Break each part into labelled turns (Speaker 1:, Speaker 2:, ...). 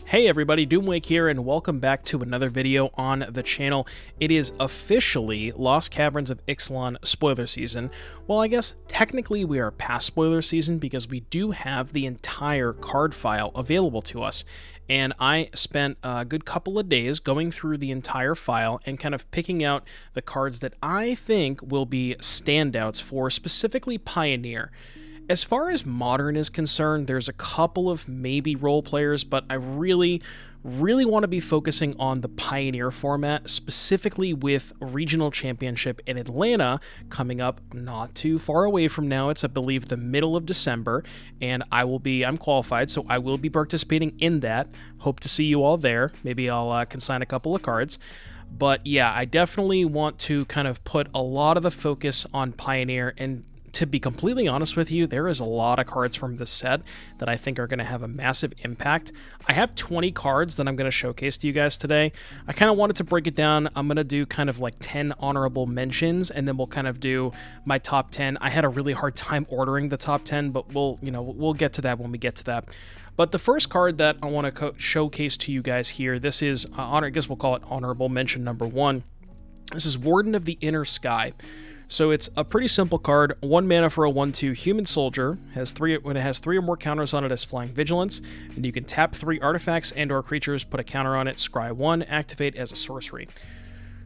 Speaker 1: Hey everybody, Doomwake here, and welcome back to another video on the channel. It is officially Lost Caverns of Ixalan spoiler season. Well, I guess technically we are past spoiler season because we do have the entire card file available to us. And I spent a good couple of days going through the entire file and kind of picking out the cards that I think will be standouts for specifically Pioneer. As far as Modern is concerned, there's a couple of maybe role players, but I really want to be focusing on the Pioneer format, specifically with Regional Championship in Atlanta coming up not too far away from now. It's, I believe, the middle of December, and I'm qualified, so I will be participating in that. Hope to see you all there. Maybe I'll consign a couple of cards. But yeah, I definitely want to kind of put a lot of the focus on Pioneer, and to be completely honest with you, there is a lot of cards from this set that I think are going to have a massive impact. I have 20 cards that I'm going to showcase to you guys today. I kind of wanted to break it down. I'm going to do kind of like 10 honorable mentions, and then we'll kind of do my top 10. I had a really hard time ordering the top 10, but we'll get to that when we get to that. But the first card that I want to showcase to you guys here, this is, I guess we'll call it honorable mention number 1. This is Warden of the Inner Sky. So it's a pretty simple card, 1 mana for a 1/2 human soldier, when it has 3 or more counters on it as flying vigilance, and you can tap 3 artifacts and or creatures, put a counter on it, scry 1, activate as a sorcery.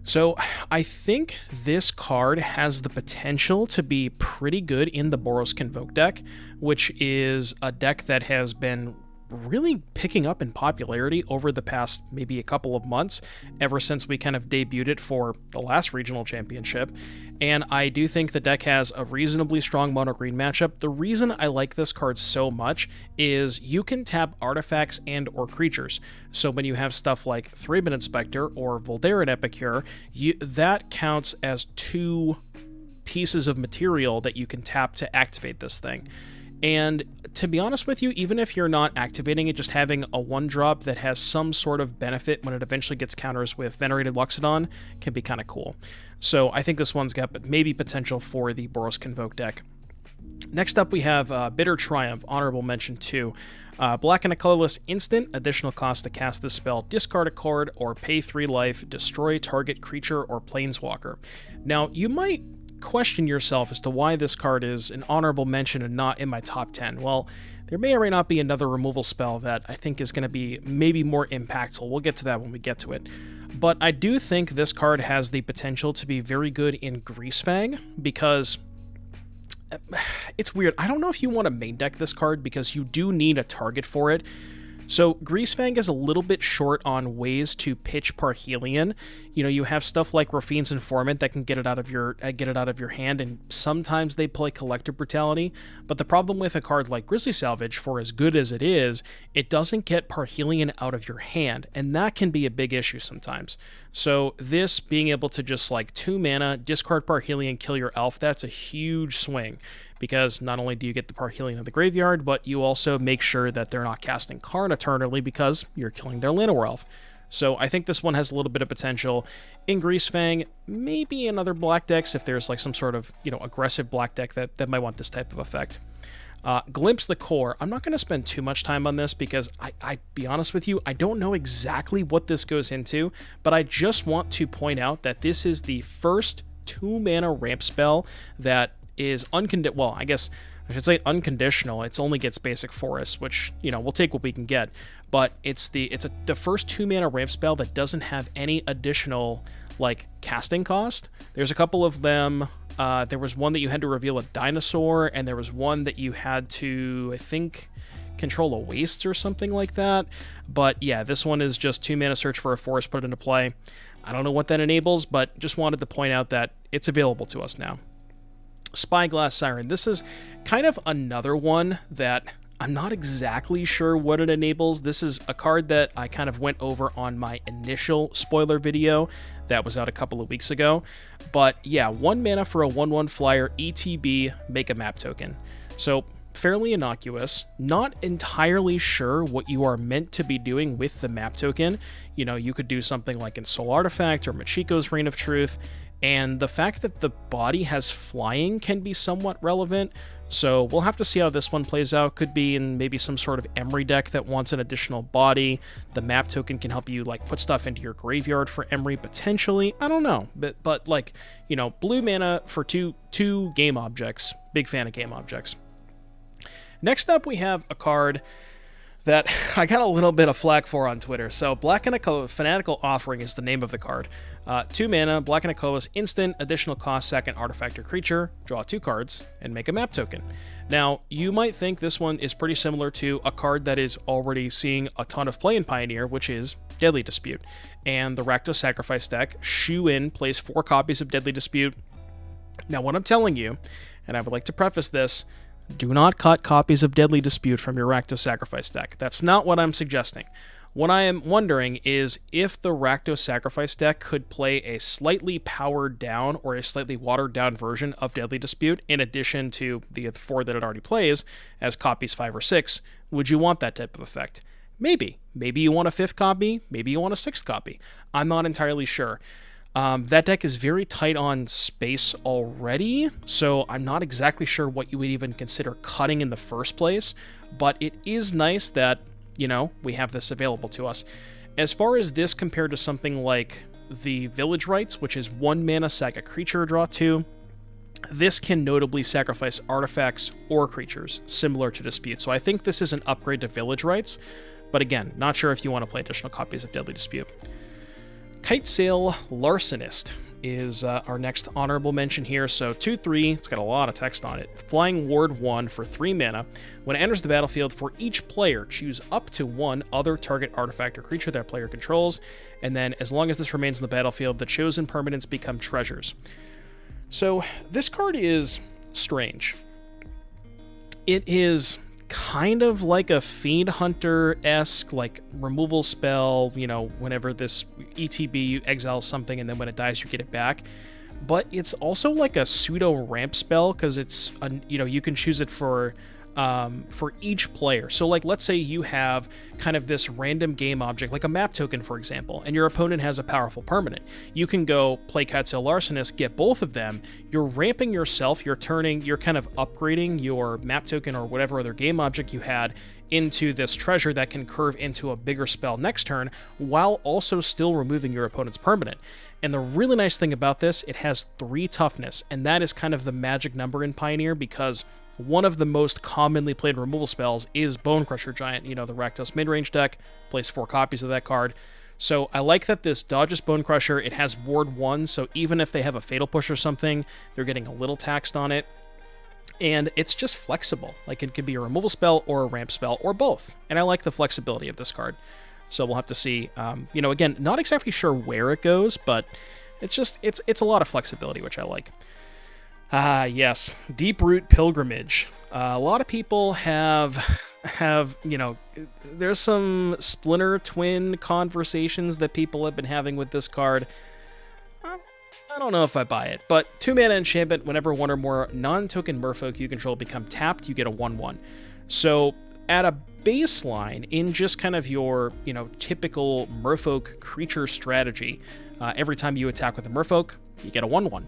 Speaker 1: So I think this card has the potential to be pretty good in the Boros Convoke deck, which is a deck that has been really picking up in popularity over the past maybe a couple of months, ever since we kind of debuted it for the last regional championship. And I do think the deck has a reasonably strong mono green matchup. The reason I like this card so much is you can tap artifacts and or creatures. So when you have stuff like Thraben Inspector or Voldaren Epicure, that counts as 2 pieces of material that you can tap to activate this thing. And to be honest with you, even if you're not activating it, just having a 1-drop that has some sort of benefit when it eventually gets counters with Venerated Loxodon can be kind of cool. So I think this one's got maybe potential for the Boros Convoke deck. Next up, we have Bitter Triumph, honorable mention 2. Black and a colorless instant, additional cost to cast this spell, discard a card, or pay 3 life, destroy target creature or planeswalker. Now, you might question yourself as to why this card is an honorable mention and not in my top 10. Well, there may or may not be another removal spell that I think is going to be maybe more impactful. We'll get to that when we get to it. But I do think this card has the potential to be very good in Greasefang, because it's weird. I don't know if you want to main deck this card because you do need a target for it. So Greasefang is a little bit short on ways to pitch Parhelion. You know, you have stuff like Rafine's Informant that can get it out of your hand, and sometimes they play Collective Brutality. But the problem with a card like Grizzly Salvage, for as good as it is, it doesn't get Parhelion out of your hand, and that can be a big issue sometimes. So this being able to just like 2 mana, discard Parhelion, kill your elf, that's a huge swing. Because not only do you get the Parhelion in the graveyard, but you also make sure that they're not casting Karn eternally because you're killing their Llanowar Elf. So I think this one has a little bit of potential in Greasefang, maybe in other black decks if there's like some sort of, aggressive black deck that might want this type of effect. Glimpse the Core. I'm not going to spend too much time on this because I be honest with you, I don't know exactly what this goes into, but I just want to point out that this is the first 2 mana ramp spell that is unconditional. Well, I guess I should say unconditional. It only gets basic forest, which, we'll take what we can get. But it's the first 2 mana ramp spell that doesn't have any additional like casting cost. There's a couple of them. There was one that you had to reveal a dinosaur, and there was one that you had to, I think, control a waste or something like that. But yeah, this one is just 2 mana search for a forest, put it into play. I don't know what that enables, but just wanted to point out that it's available to us now. Spyglass Siren. This is kind of another one that I'm not exactly sure what it enables. This is a card that I kind of went over on my initial spoiler video that was out a couple of weeks ago. But yeah, 1 mana for a 1/1 flyer, ETB, make a map token. So fairly innocuous. Not entirely sure what you are meant to be doing with the map token. You could do something like in Soul Artifact or Machiko's Reign of Truth. and the fact that the body has flying can be somewhat relevant. So we'll have to see how this one plays out. Could be in maybe some sort of Emery deck that wants an additional body. The map token can help you like put stuff into your graveyard for Emery potentially. I don't know, but like, you know, blue mana for two game objects. Big fan of game objects. Next up, we have a card that I got a little bit of flack for on Twitter. So Black and a Color Fanatical Offering is the name of the card. 2 mana, Black and a Colorless, instant, additional cost, second artifact or creature, draw 2 cards, and make a map token. Now, you might think this one is pretty similar to a card that is already seeing a ton of play in Pioneer, which is Deadly Dispute. And the Rakdos Sacrifice deck, Shoe In, plays 4 copies of Deadly Dispute. Now, what I'm telling you, and I would like to preface this, do not cut copies of Deadly Dispute from your Rakdos Sacrifice deck. That's not what I'm suggesting. What I am wondering is if the Rakdos Sacrifice deck could play a slightly powered down or a slightly watered down version of Deadly Dispute in addition to the 4 that it already plays as copies 5 or 6. Would you want that type of effect? Maybe. Maybe you want a 5th copy. Maybe you want a 6th copy. I'm not entirely sure. That deck is very tight on space already, so I'm not exactly sure what you would even consider cutting in the first place, but it is nice that, you know, we have this available to us. As far as this compared to something like the Village Rites, which is 1 mana, sack a creature, draw 2, this can notably sacrifice artifacts or creatures, similar to Dispute. So I think this is an upgrade to Village Rites, but again, not sure if you want to play additional copies of Deadly Dispute. Kitesail Larcenist is our next honorable mention here. So 2/3, it's got a lot of text on it. Flying Ward 1 for 3 mana. When it enters the battlefield, for each player, choose up to 1 other target artifact or creature that player controls, and then as long as this remains in the battlefield, the chosen permanents become treasures. So this card is strange. It is kind of like a Fiend Hunter-esque, like, removal spell, you know, whenever this ETB, you exile something, and then when it dies, you get it back. But it's also like a pseudo-ramp spell, because it's, you know, you can choose it for each player. So, like, let's say you have kind of this random game object, like a map token, for example, and your opponent has a powerful permanent. You can go play Kitesail Larcenist, get both of them, you're ramping yourself, you're kind of upgrading your map token or whatever other game object you had into this treasure that can curve into a bigger spell next turn, while also still removing your opponent's permanent. And the really nice thing about this, it has 3 toughness, and that is kind of the magic number in Pioneer, because one of the most commonly played removal spells is Bonecrusher Giant. You know, the Rakdos midrange deck plays 4 copies of that card. So I like that this dodges Bonecrusher. It has Ward 1, so even if they have a Fatal Push or something, they're getting a little taxed on it. And it's just flexible. Like, it could be a removal spell or a ramp spell or both. And I like the flexibility of this card. So we'll have to see. You know, again, not exactly sure where it goes, but it's just, it's a lot of flexibility, which I like. Yes, Deeproot Pilgrimage. A lot of people have, you know, there's some Splinter Twin conversations that people have been having with this card. I don't know if I buy it, but 2 mana enchantment, whenever 1 or more non-token merfolk you control become tapped, you get a 1/1. So at a baseline, in just kind of your, you know, typical merfolk creature strategy, every time you attack with a merfolk, you get a 1/1.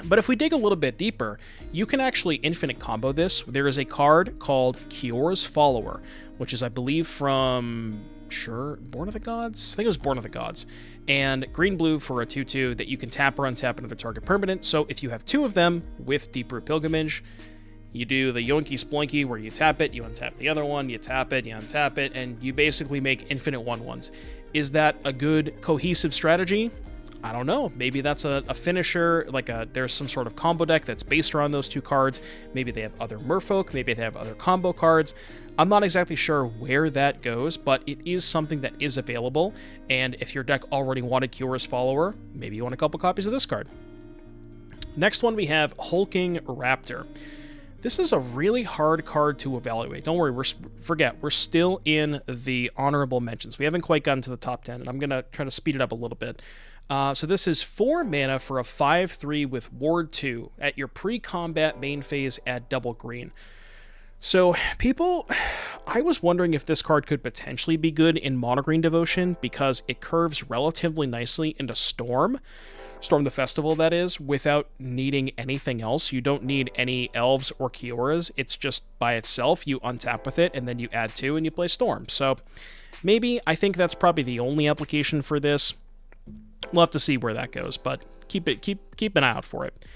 Speaker 1: But if we dig a little bit deeper, you can actually infinite combo this. There is a card called Kior's Follower, which is, I believe, from, Born of the Gods? I think it was Born of the Gods. And green-blue for a 2/2 that you can tap or untap another target permanent. So if you have 2 of them with Deeproot Pilgrimage, you do the Yoinky Sploinky where you tap it, you untap the other one, you tap it, you untap it, and you basically make infinite 1/1s. Is that a good cohesive strategy? I don't know. Maybe that's a finisher, like there's some sort of combo deck that's based around those 2 cards. Maybe they have other merfolk, maybe they have other combo cards. I'm not exactly sure where that goes, but it is something that is available, and if your deck already wanted Kior's Follower, maybe you want a couple copies of this card. Next one we have Hulking Raptor. This is a really hard card to evaluate. Don't worry, we're still in the honorable mentions. We haven't quite gotten to the top 10, and I'm going to try to speed it up a little bit. So this is 4 mana for a 5/3 with Ward 2. At your pre-combat main phase, add double green. So, I was wondering if this card could potentially be good in Mono Green Devotion, because it curves relatively nicely into Storm. Storm the Festival, that is, without needing anything else. You don't need any elves or Kioras. It's just by itself. You untap with it, and then you add 2 and you play Storm. So maybe, I think that's probably the only application for this. We'll have to see where that goes, but keep an eye out for it.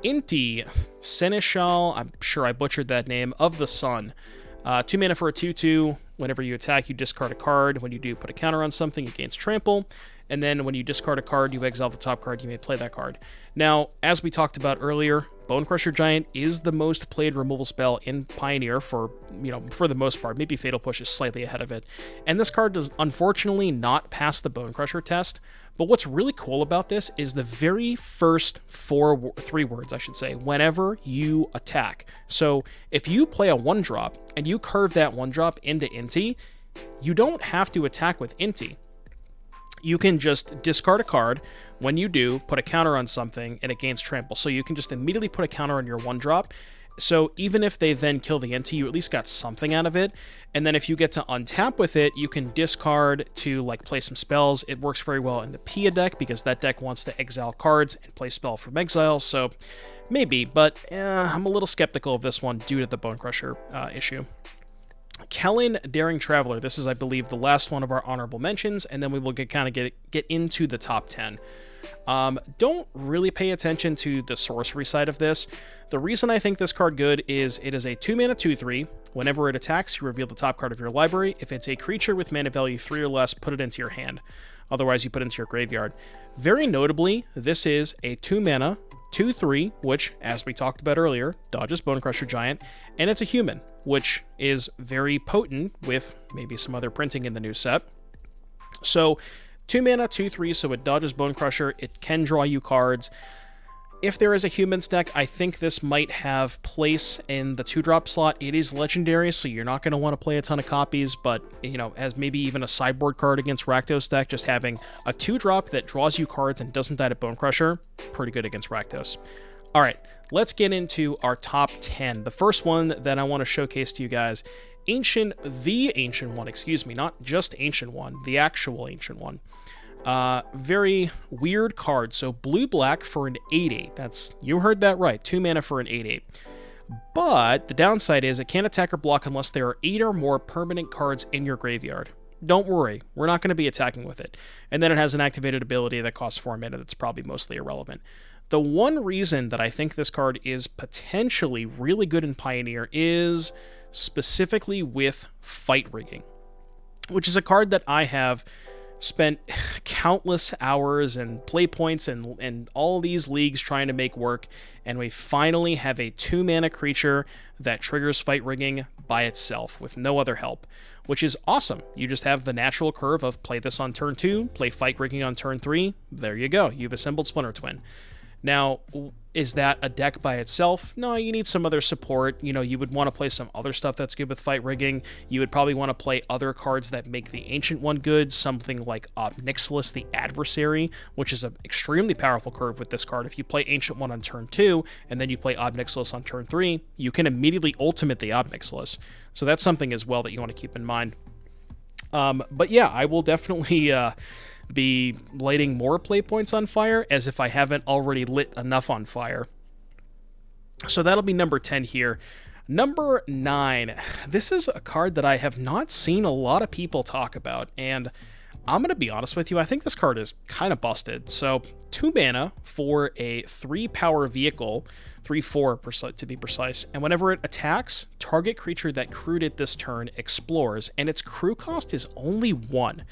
Speaker 1: Inti, Seneschal, I'm sure I butchered that name, of the Sun. 2 mana for a 2/2. Whenever you attack, you discard a card. When you do, put a counter on something, it gains trample. And then when you discard a card, you exile the top card, you may play that card. Now, as we talked about earlier, Bonecrusher Giant is the most played removal spell in Pioneer for the most part. Maybe Fatal Push is slightly ahead of it. And this card does unfortunately not pass the Bonecrusher test. But what's really cool about this is the very first 3 words, I should say, whenever you attack. So if you play a 1-drop and you curve that 1-drop into Inti, you don't have to attack with Inti. You can just discard a card. When you do, put a counter on something, and it gains trample. So you can just immediately put a counter on your 1-drop. So even if they then kill the Inti, you at least got something out of it. And then if you get to untap with it, you can discard to play some spells. It works very well in the Pia deck because that deck wants to exile cards and play spell from exile. So maybe, but I'm a little skeptical of this one due to the Bonecrusher issue. Kellen, Daring Traveler. This is, I believe, the last one of our honorable mentions, and then we will get into the top 10. Don't really pay attention to the sorcery side of this. The reason I think this card good is it is a 2-mana 2/3. Whenever it attacks, you reveal the top card of your library. If it's a creature with mana value 3 or less, put it into your hand. Otherwise, you put it into your graveyard. Very notably, this is a 2-mana 2/3, which, as we talked about earlier, dodges Bonecrusher Giant, and it's a human, which is very potent with maybe some other printing in the new set. So 2 mana, 2/3, so it dodges Bonecrusher. It can draw you cards. If there is a humans deck, I think this might have place in the 2-drop slot. It is legendary, so you're not going to want to play a ton of copies, but, as maybe even a sideboard card against Rakdos deck, just having a 2-drop that draws you cards and doesn't die to Bonecrusher, pretty good against Rakdos. All right, let's get into our top 10. The first one that I want to showcase to you guys, the Ancient One, excuse me, not just Ancient One, the actual Ancient One. Very weird card. So blue-black for an 8/8. You heard that right. 2 mana for an 8/8. But the downside is it can't attack or block unless there are 8 or more permanent cards in your graveyard. Don't worry, we're not going to be attacking with it. And then it has an activated ability that costs 4 mana that's probably mostly irrelevant. The one reason that I think this card is potentially really good in Pioneer is specifically with Fight Rigging, which is a card that I have spent countless hours and play points and all these leagues trying to make work, and we finally have a 2-mana creature that triggers Fight Rigging by itself with no other help, which is awesome. You just have the natural curve of play this on turn 2, play Fight Rigging on turn 3, there you go, you've assembled Splinter Twin. Now, is that a deck by itself? No, you need some other support. You would want to play some other stuff that's good with Fight Rigging. You would probably want to play other cards that make the Ancient One good, something like Ob Nixilis, the Adversary, which is an extremely powerful curve with this card. If you play Ancient One on turn 2, and then you play Ob Nixilis on turn 3, you can immediately ultimate the Ob Nixilis. So that's something as well that you want to keep in mind. But yeah, I will definitely be lighting more play points on fire, as if I haven't already lit enough on fire. So that'll be number 10 here. Number 9. This is a card that I have not seen a lot of people talk about, and I'm going to be honest with you, I think this card is kind of busted. So 2 mana for a 3-power vehicle, 3/4 to be precise, and whenever it attacks, target creature that crewed it this turn explores, and its crew cost is only 1.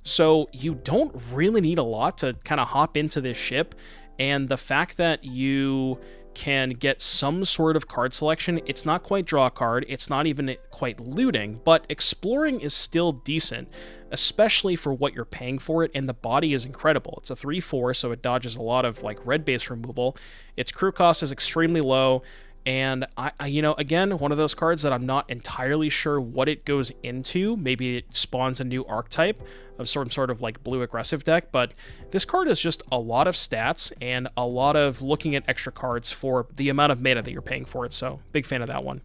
Speaker 1: So you don't really need a lot to kind of hop into this ship, and the fact that you can get some sort of card selection, it's not quite draw a card, it's not even quite looting, but exploring is still decent, especially for what you're paying for it, and the body is incredible. It's a 3/4, so it dodges a lot of red base removal. Its crew cost is extremely low, and I again, one of those cards that I'm not entirely sure what it goes into. Maybe it spawns a new archetype of some sort of blue aggressive deck, but this card is just a lot of stats and a lot of looking at extra cards for the amount of mana that you're paying for it, so big fan of that one.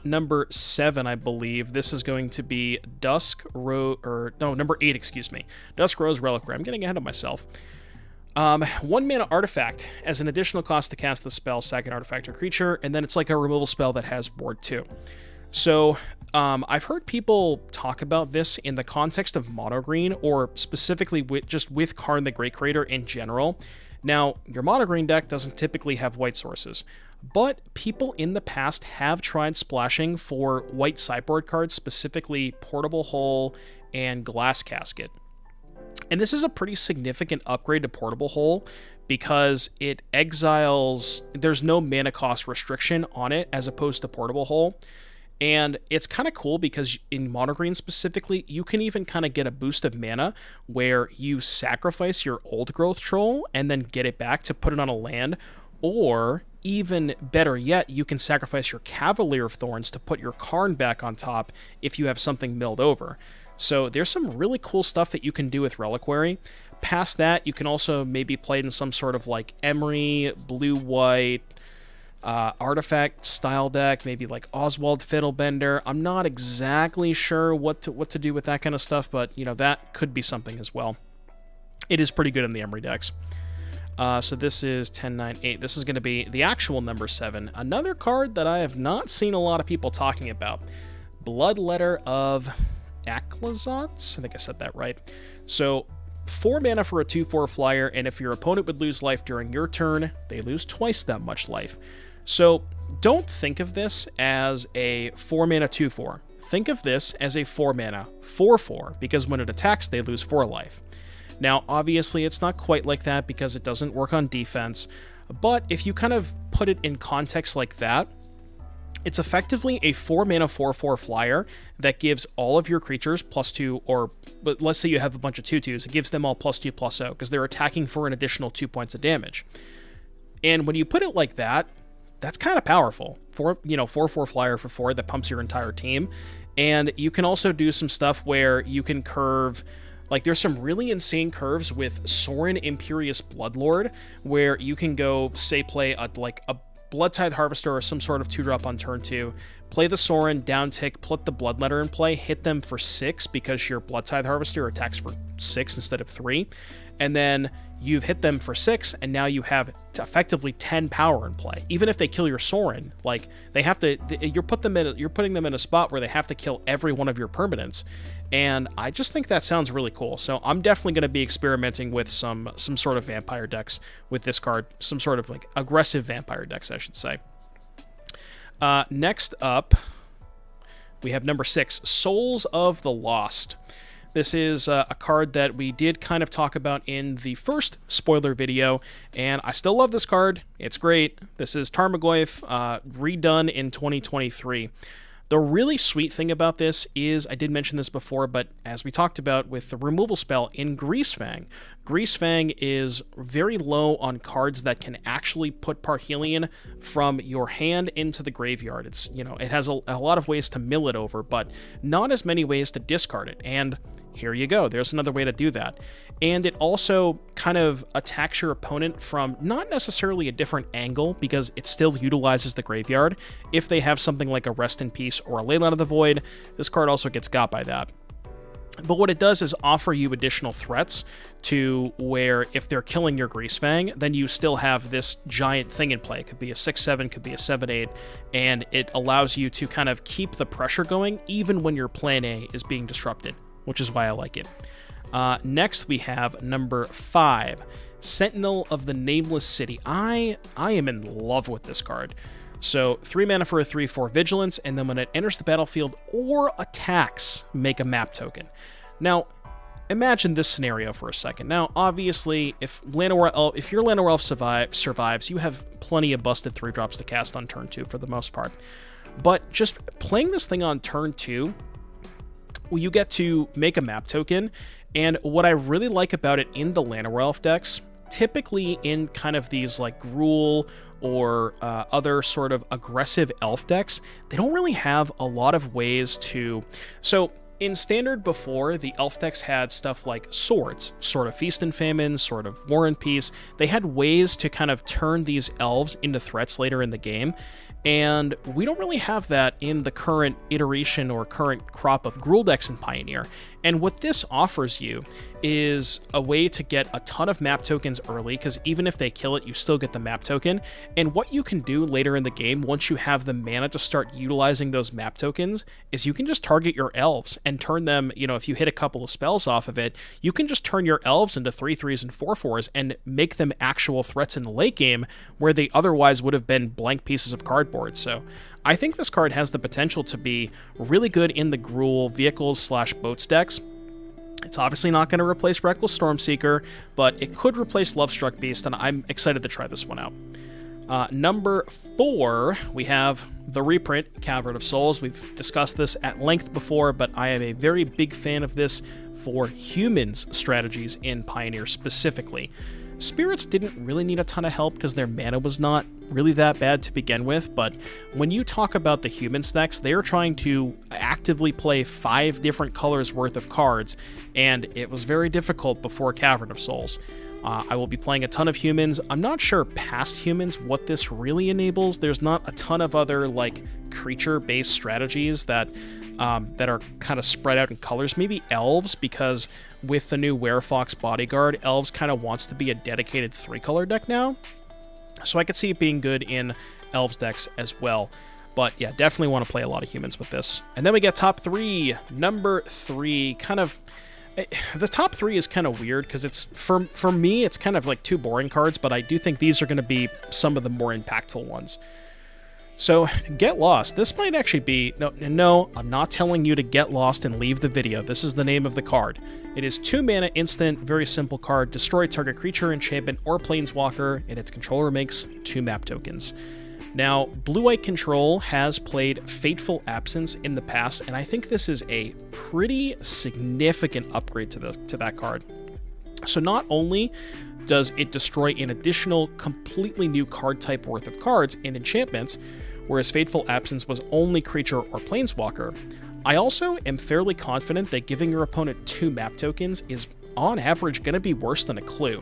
Speaker 1: Number 7, I believe, this is going to be number 8, excuse me. Dusk Rose Reliquary. I'm getting ahead of myself. 1 mana artifact. As an additional cost to cast the spell, sack an artifact or creature, and then it's like a removal spell that has board 2. So I've heard people talk about this in the context of mono green, or specifically with Karn the Great Creator in general. Now, your mono green deck doesn't typically have white sources, but people in the past have tried splashing for white sideboard cards, specifically Portable Hole and Glass Casket. And this is a pretty significant upgrade to Portable Hole because it exiles, there's no mana cost restriction on it as opposed to Portable Hole. And it's kind of cool because in mono green specifically, you can even kind of get a boost of mana where you sacrifice your Old Growth Troll and then get it back to put it on a land. Or even better yet, you can sacrifice your Cavalier of Thorns to put your Karn back on top if you have something milled over. So there's some really cool stuff that you can do with Reliquary. Past that, you can also maybe play it in some sort of like Emery, blue-white, artifact style deck, maybe like Oswald Fiddlebender. I'm not exactly sure what to do with that kind of stuff, but you know, that could be something as well. It is pretty good in the Emery decks. So this is 10, 9, 8. This is going to be the actual number 7. Another card that I have not seen a lot of people talking about. Bloodletter of Aclazotz? I think I said that right. So 4 mana for a 2/4 flyer, and if your opponent would lose life during your turn, they lose twice that much life. So don't think of this as a 4 mana 2/4. Think of this as a 4 mana 4/4, because when it attacks, they lose 4 life. Now, obviously, it's not quite like that because it doesn't work on defense, but if you kind of put it in context like that, it's effectively a 4 mana 4/4 flyer that gives all of your creatures +2, but let's say you have a bunch of 2/2s, it gives them all +2/+0 because they're attacking for an additional 2 points of damage. And when you put it like that, that's kind of powerful. 4/4 flyer for 4 that pumps your entire team. And you can also do some stuff where you can curve. Like, there's some really insane curves with Sorin Imperious Bloodlord, where you can go, say, play a Bloodtithe Harvester or some sort of 2-drop on turn 2, play the Sorin, down tick, put the Bloodletter in play, hit them for 6 because your Bloodtithe Harvester attacks for 6 instead of 3, and then you've hit them for 6, and now you have effectively 10 power in play. Even if they kill your Sorin, like, they have to, you're putting them in a spot where they have to kill every one of your permanents. And I just think that sounds really cool. So I'm definitely going to be experimenting with some sort of vampire decks with this card. Some sort of like aggressive vampire decks, I should say. Next up, we have number 6, Souls of the Lost. This is a card that we did kind of talk about in the first spoiler video, and I still love this card. It's great. This is Tarmogoyf, redone in 2023. The really sweet thing about this is, I did mention this before, but as we talked about with the removal spell in Greasefang, Greasefang is very low on cards that can actually put Parhelion from your hand into the graveyard. It's, it has a lot of ways to mill it over, but not as many ways to discard it. And here you go. There's another way to do that. And it also kind of attacks your opponent from not necessarily a different angle, because it still utilizes the graveyard. If they have something like a Rest in Peace or a Leyline of the Void, this card also gets got by that. But what it does is offer you additional threats to where if they're killing your Greasefang, then you still have this giant thing in play. It could be a 6/7, could be a 7/8, and it allows you to kind of keep the pressure going even when your plan A is being disrupted, which is why I like it. Next, we have number 5, Sentinel of the Nameless City. I am in love with this card. So 3 mana for a 3/4 Vigilance, and then when it enters the battlefield or attacks, make a map token. Now, imagine this scenario for a second. Now, obviously, if your Llanowar Elf survives, you have plenty of busted 3-drops to cast on turn 2 for the most part. But just playing this thing on turn 2, you get to make a map token, and what I really like about it in the Llanowar Elf decks, typically in kind of these like Gruul or other sort of aggressive elf decks, they don't really have a lot of ways to... So in Standard before, the elf decks had stuff like swords, Sword of Feast and Famine, Sword of War and Peace. They had ways to kind of turn these elves into threats later in the game, and we don't really have that in the current iteration or current crop of Gruul decks in Pioneer. And what this offers you is a way to get a ton of map tokens early, because even if they kill it, you still get the map token. And what you can do later in the game, once you have the mana to start utilizing those map tokens, is you can just target your elves and turn them, if you hit a couple of spells off of it, you can just turn your elves into 3/3s and 4/4s and make them actual threats in the late game where they otherwise would have been blank pieces of cardboard. So I think this card has the potential to be really good in the Gruul vehicles/boats decks. It's obviously not going to replace Reckless Stormseeker, but it could replace Lovestruck Beast, and I'm excited to try this one out. Number 4, we have the reprint, Cavern of Souls. We've discussed this at length before, but I am a very big fan of this for humans strategies in Pioneer specifically. Spirits didn't really need a ton of help because their mana was not really that bad to begin with, but when you talk about the human decks, they are trying to actively play 5 different colors worth of cards, and it was very difficult before Cavern of Souls. I will be playing a ton of humans. I'm not sure past humans what this really enables. There's not a ton of other creature-based strategies that are kind of spread out in colors. Maybe elves, because with the new Werefox Bodyguard, elves kind of wants to be a dedicated 3-color deck now. So I could see it being good in elves decks as well. But yeah, definitely want to play a lot of humans with this. And then we get top 3. Number 3, the top 3 is kind of weird because it's, for me, it's kind of like 2 boring cards, but I do think these are going to be some of the more impactful ones. So, Get Lost. This might actually be... No, I'm not telling you to get lost and leave the video. This is the name of the card. It is 2 mana instant, very simple card. Destroy target creature, enchantment, or planeswalker, and its controller makes 2 map tokens. Now, Blue-White Control has played Fateful Absence in the past, and I think this is a pretty significant upgrade to that card. So not only does it destroy an additional completely new card type worth of cards and enchantments, whereas Fateful Absence was only creature or planeswalker, I also am fairly confident that giving your opponent 2 map tokens is on average going to be worse than a clue.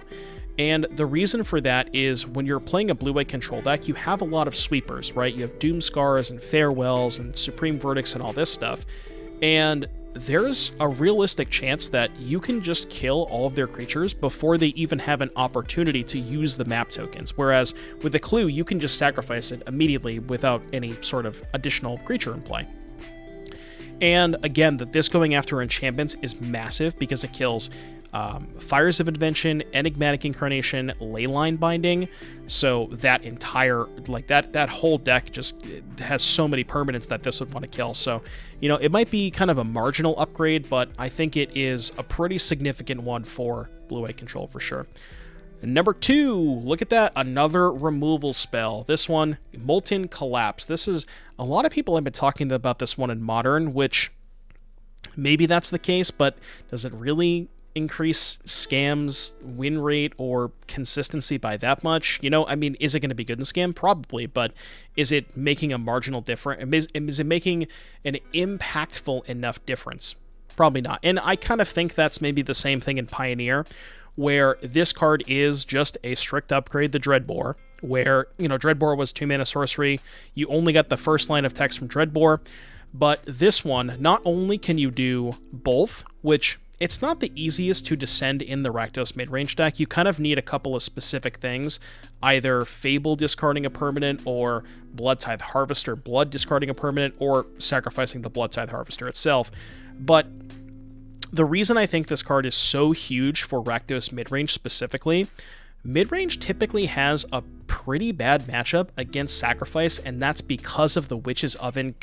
Speaker 1: And the reason for that is when you're playing a blue-white control deck, you have a lot of sweepers, right? You have Doomscars and Farewells and Supreme Verdicts and all this stuff. And there's a realistic chance that you can just kill all of their creatures before they even have an opportunity to use the map tokens. Whereas with the clue, you can just sacrifice it immediately without any sort of additional creature in play. And again, that this going after enchantments is massive because it kills Fires of Invention, Enigmatic Incarnation, Leyline Binding. So that entire, that whole deck just has so many permanents that this would want to kill. So, it might be kind of a marginal upgrade, but I think it is a pretty significant one for Blue-White Control for sure. And number 2, look at that, another removal spell. This one, Molten Collapse. This is, a lot of people have been talking about this one in Modern, which maybe that's the case, but does it really increase Scam's win rate or consistency by that much? Is it going to be good in Scam? Probably, but is it making a marginal difference? Is it making an impactful enough difference? Probably not. And I kind of think that's maybe the same thing in Pioneer, where this card is just a strict upgrade to Dreadbore, where, Dreadbore was 2 mana sorcery. You only got the first line of text from Dreadbore, but this one, not only can you do both, which it's not the easiest to descend in the Rakdos midrange deck. You kind of need a couple of specific things, either Fable discarding a permanent, or Bloodtithe Harvester Blood discarding a permanent, or sacrificing the Bloodtithe Harvester itself. But the reason I think this card is so huge for Rakdos midrange specifically, midrange typically has a pretty bad matchup against Sacrifice, and that's because of the Witch's Oven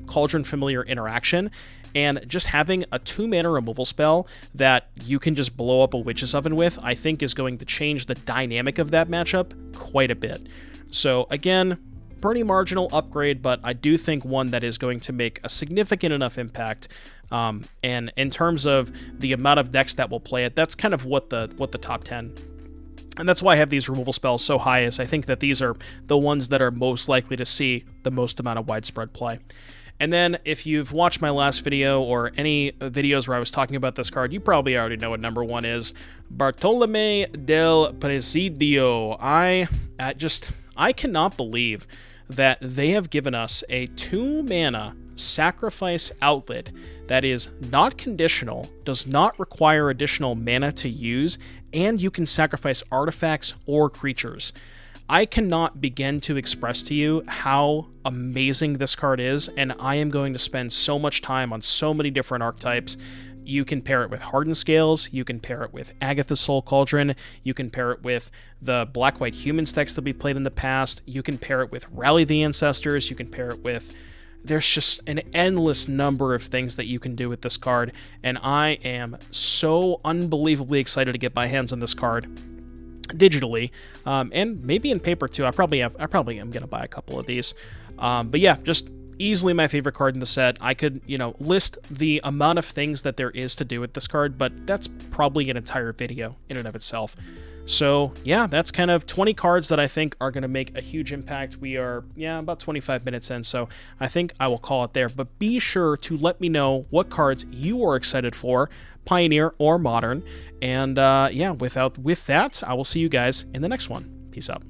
Speaker 1: Cauldron Familiar interaction. And just having a 2 mana removal spell that you can just blow up a Witch's Oven with, I think is going to change the dynamic of that matchup quite a bit. So again, pretty marginal upgrade, but I do think one that is going to make a significant enough impact. And in terms of the amount of decks that will play it, that's kind of what the top 10. And that's why I have these removal spells so high, is I think that these are the ones that are most likely to see the most amount of widespread play. And then if you've watched my last video or any videos where I was talking about this card, you probably already know what number 1 is. Bartolome del Presidio. I cannot believe that they have given us a 2 mana sacrifice outlet that is not conditional, does not require additional mana to use, and you can sacrifice artifacts or creatures. I cannot begin to express to you how amazing this card is, and I am going to spend so much time on so many different archetypes. You can pair it with Hardened Scales, you can pair it with Agatha's Soul Cauldron, you can pair it with the Black-White Humans decks that we played in the past, you can pair it with Rally the Ancestors, you can pair it with... There's just an endless number of things that you can do with this card, and I am so unbelievably excited to get my hands on this card digitally, and maybe in paper too. I probably am going to buy a couple of these. But yeah, just easily my favorite card in the set. I could, list the amount of things that there is to do with this card, but that's probably an entire video in and of itself. So yeah, that's kind of 20 cards that I think are going to make a huge impact. We are, about 25 minutes in, so I think I will call it there. But be sure to let me know what cards you are excited for, Pioneer or Modern. And with that, I will see you guys in the next one. Peace out.